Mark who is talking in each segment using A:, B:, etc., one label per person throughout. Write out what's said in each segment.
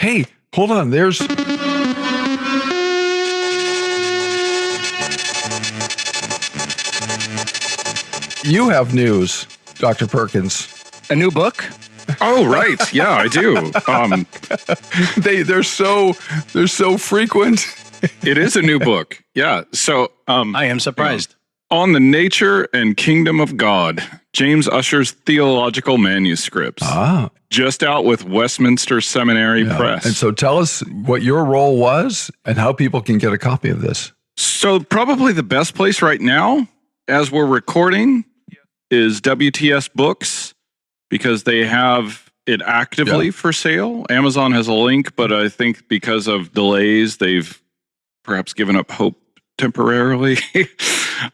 A: Hey, hold on. There's... You have news, Dr. Perkins.
B: A new book?
C: Oh, right. Yeah, I do.
A: They're so frequent.
C: It is a new book. Yeah. So
B: I am surprised.
C: On the Nature and Kingdom of God, James Ussher's Theological Manuscripts. Just out with Westminster Seminary Press.
A: And so tell us what your role was and how people can get a copy of this.
C: So probably the best place right now, as we're recording, is WTS Books, because they have it actively for sale. Amazon has a link, but I think because of delays, they've perhaps given up hope temporarily.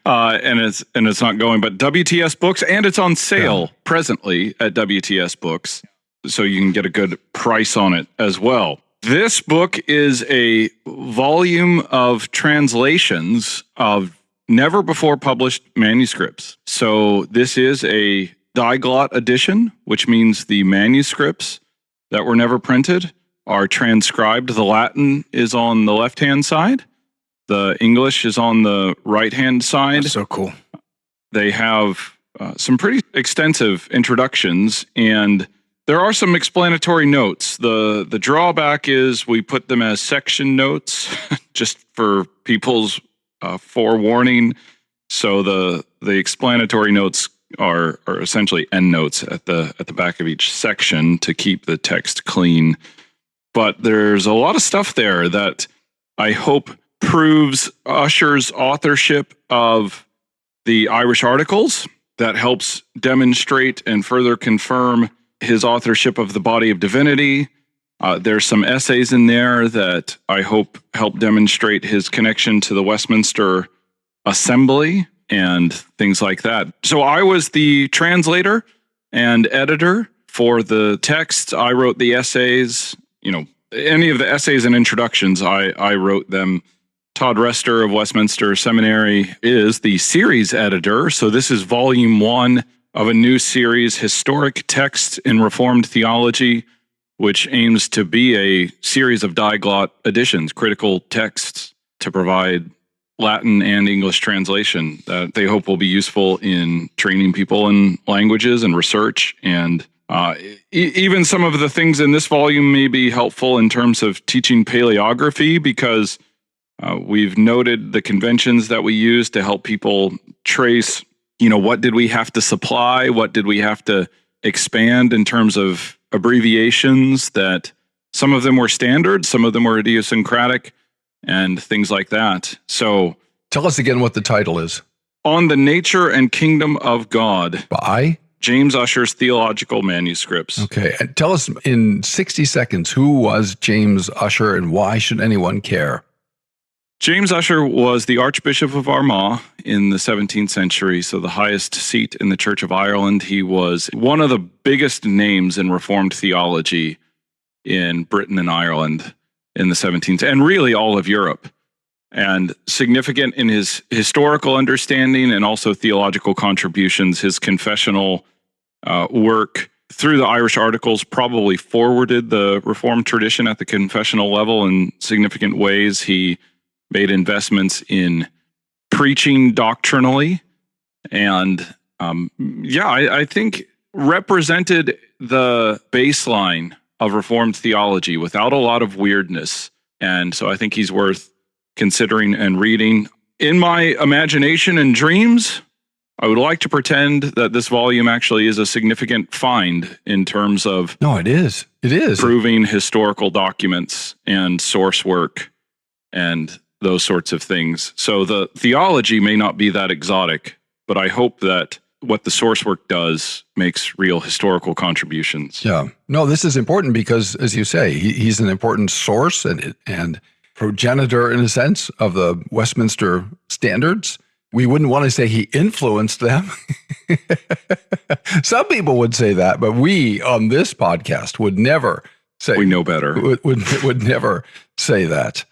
C: and it's not going. But WTS Books, and it's on sale presently at WTS Books, so you can get a good price on it as well. This book is a volume of translations of never before published manuscripts. So this is a diglot edition, which means the manuscripts that were never printed are transcribed. The Latin is on the left-hand side. The English is on the right-hand side.
B: That's so cool.
C: They have some pretty extensive introductions, and there are some explanatory notes. The drawback is we put them as section notes just for people's forewarning. So the explanatory notes are essentially endnotes at the back of each section to keep the text clean. But there's a lot of stuff there that I hope proves Ussher's authorship of the Irish Articles. That helps demonstrate and further confirm his authorship of the Body of Divinity. There's some essays in there that I hope help demonstrate his connection to the Westminster Assembly and things like that. So I was the translator and editor for the text. I wrote the essays. Any of the essays and introductions, I wrote them. Todd Rester of Westminster Seminary is the series editor. So this is volume 1 of a new series, Historic Texts in Reformed Theology, which aims to be a series of diglot editions, critical texts to provide Latin and English translation that they hope will be useful in training people in languages and research. And even some of the things in this volume may be helpful in terms of teaching paleography, because we've noted the conventions that we use to help people trace, what did we have to supply? What did we have to expand in terms of abbreviations, that some of them were standard, some of them were idiosyncratic, and things like that. So
A: tell us again what the title is.
C: On the Nature and Kingdom of God.
A: By?
C: James Ussher's Theological Manuscripts.
A: Okay. And tell us in 60 seconds, who was James Ussher and why should anyone care?
C: James Ussher was the Archbishop of Armagh in the 17th century, so the highest seat in the Church of Ireland. He was one of the biggest names in Reformed theology in Britain and Ireland in the 17th, and really all of Europe, and significant in his historical understanding and also theological contributions. His confessional work through the Irish Articles probably forwarded the Reformed tradition at the confessional level in significant ways. He made investments in preaching doctrinally, and I think represented the baseline of Reformed theology without a lot of weirdness. And so I think he's worth considering and reading. In my imagination and dreams, I would like to pretend that this volume actually is a significant find in terms of
A: it is
C: proving historical documents and source work and those sorts of things. So the theology may not be that exotic, but I hope that what the source work does makes real historical contributions.
A: Yeah. No, this is important because, as you say, he's an important source and progenitor, in a sense, of the Westminster standards. We wouldn't want to say he influenced them. Some people would say that, but we on this podcast would never say.
C: We know better.
A: Would never say that.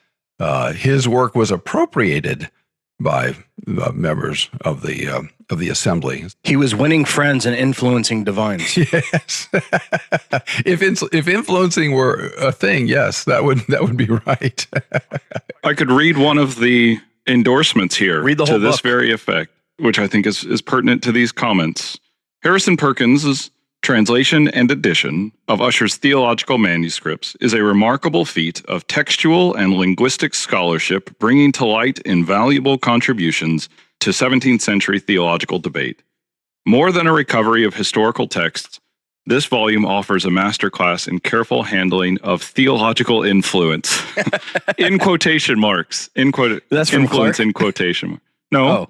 A: His work was appropriated by members of the assembly.
B: He was winning friends and influencing divines.
A: Yes. If influencing were a thing, yes, that would be right.
C: I could read one of the endorsements here
B: Read the whole
C: to this
B: book.
C: very effect, which I think is pertinent to these comments. Harrison Perkins' translation and edition of Ussher's theological manuscripts is a remarkable feat of textual and linguistic scholarship, bringing to light invaluable contributions to 17th century theological debate. More than a recovery of historical texts, this volume offers a masterclass in careful handling of theological influence. In quotation marks.
B: That's from
C: influence
B: Clark?
C: in quotation marks. No.
B: Oh,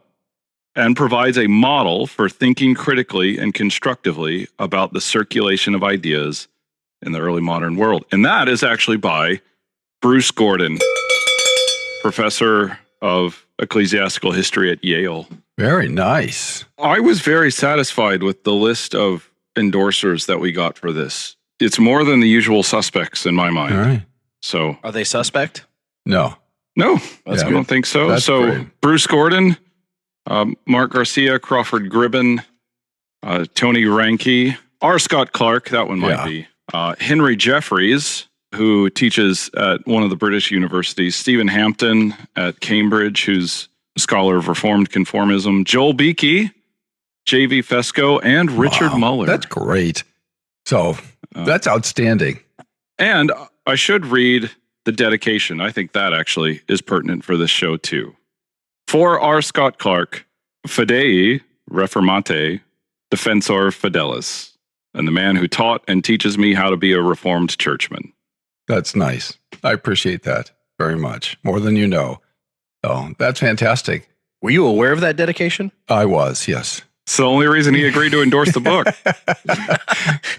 C: And provides a model for thinking critically and constructively about the circulation of ideas in the early modern world. And that is actually by Bruce Gordon, professor of ecclesiastical history at Yale.
A: Very nice.
C: I was very satisfied with the list of endorsers that we got for this. It's more than the usual suspects in my mind.
A: All right.
C: So,
B: are they suspect?
A: No.
C: no,
B: That's
C: I don't think so.
A: That's
C: So,
A: great.
C: Bruce Gordon, Mark Garcia, Crawford Gribben, Tony Ranke, R. Scott Clark, that one might be, Henry Jeffreys, who teaches at one of the British universities, Stephen Hampton at Cambridge, who's a scholar of Reformed conformism, Joel Beakey, J.V. Fesco, and Richard
A: Wow,
C: Muller.
A: That's great. So that's outstanding.
C: And I should read the dedication. I think that actually is pertinent for this show too. For R. Scott Clark, Fidei Reformate, Defensor Fidelis, and the man who taught and teaches me how to be a Reformed churchman.
A: That's nice. I appreciate that very much, more than you know. So that's fantastic.
B: Were you aware of that dedication?
A: I was, yes.
C: It's the only reason he agreed to endorse the book.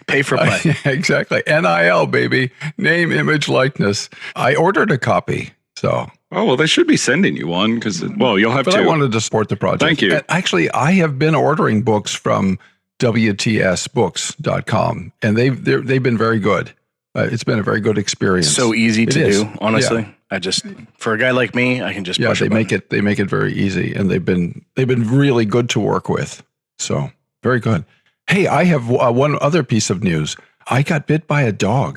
B: Pay for play.
A: Exactly. NIL, baby. Name, image, likeness. I ordered a copy. So,
C: Oh, well, they should be sending you one because, well, you'll have
A: but
C: to.
A: I wanted to support the project.
C: Thank you.
A: And actually, I have been ordering books from WTSbooks.com, and they've been very good. It's been a very good experience.
B: So easy to
A: is.
B: do, honestly.
A: Yeah.
B: I just, for a guy like me, I can just
A: Yeah,
B: push
A: they
B: a
A: make
B: button.
A: it very easy, and they've been really good to work with. So very good. Hey, I have one other piece of news. I got bit by a dog.